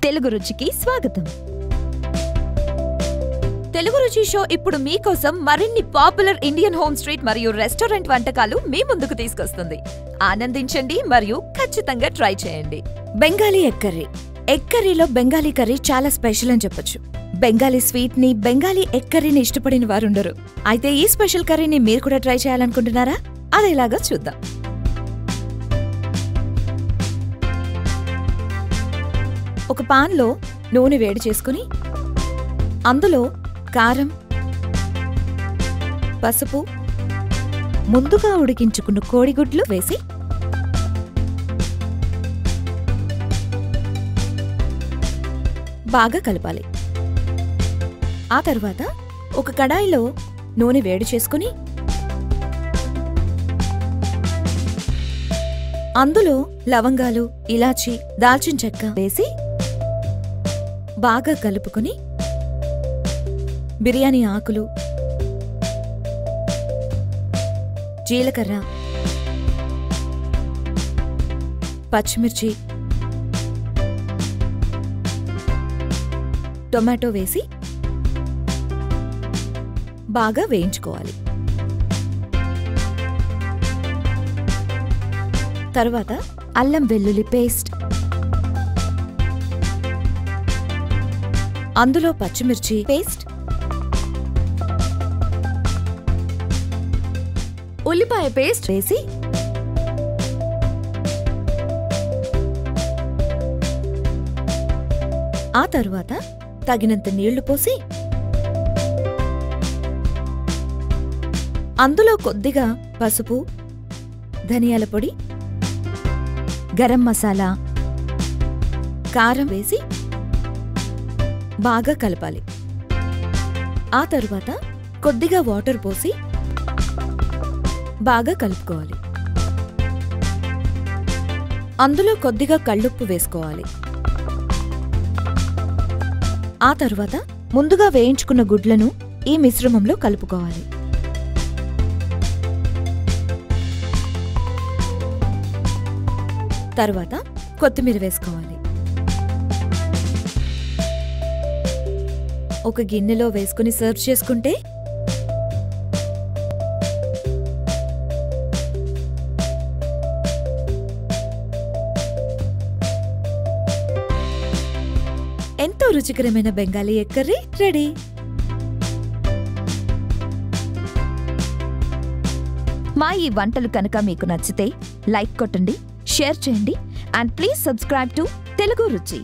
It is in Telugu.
తెలుగు రుచికి స్వాగతం. తెలుగు రుచి షో ఇప్పుడు మీకోసం మరిన్ని పాపులర్ ఇండియన్ హోమ్ స్ట్రీట్ మరియు రెస్టారెంట్ వంటకాలు మీ ముందుకు తీసుకొస్తుంది. ఆనందించండి మరియు ఖచ్చితంగా ట్రై చేయండి. Bengali egg curry. ఎగ్ కర్రీలో బెంగాలీ కర్రీ చాలా స్పెషల్ అని చెప్పొచ్చు. బెంగాలీ స్వీట్ ని, బెంగాలీ ఎగ్ కర్రీని ఇష్టపడిన వారుండరు. అయితే ఈ స్పెషల్ కర్రీని మీరు కూడా ట్రై చేయాలనుకుంటున్నారా? అదేలాగా చూద్దాం. ఒక పాన్లో నూనె వేడి చేసుకుని అందులో కారం, పసుపు, ముందుగా ఉడికించుకున్న కోడిగుడ్లు వేసి బాగా కలపాలి. ఆ తర్వాత ఒక కడాయిలో నూనె వేడి చేసుకుని అందులో లవంగాలు, ఇలాచీ, దాల్చిన చెక్క వేసి బాగా కలుపుకుని బిర్యానీ ఆకులు, జీలకర్ర, పచ్చిమిర్చి, టొమాటో వేసి బాగా వేయించుకోవాలి. తర్వాత అల్లం వెల్లుల్లి పేస్ట్, అందులో పచ్చిమిర్చి పేస్ట్, ఉల్లిపాయ పేస్ట్ వేసి ఆ తరువాత తగినంత నీళ్లు పోసి అందులో కొద్దిగా పసుపు, ధనియాల పొడి, గరం మసాలా, కారం వేసి బాగా కలపాలి. ఆ తరువాత కొద్దిగా వాటర్ పోసి బాగా కలుపుకోవాలి. అందులో కొద్దిగా కళ్ళుప్పు వేసుకోవాలి. ఆ తరువాత ముందుగా వేయించుకున్న గుడ్లను ఈ మిశ్రమంలో కలుపుకోవాలి. తరువాత కొత్తిమీర వేసుకోవాలి. ఒక గిన్నెలో వేసుకుని సర్వ్ చేసుకుంటే ఎంతో రుచికరమైన బెంగాలీ ఎగ్ కర్రీ రెడీ. మా ఈ వంటలు కనుక మీకు నచ్చితే లైక్ కొట్టండి, షేర్ చేయండి and please subscribe to Telugu రుచి.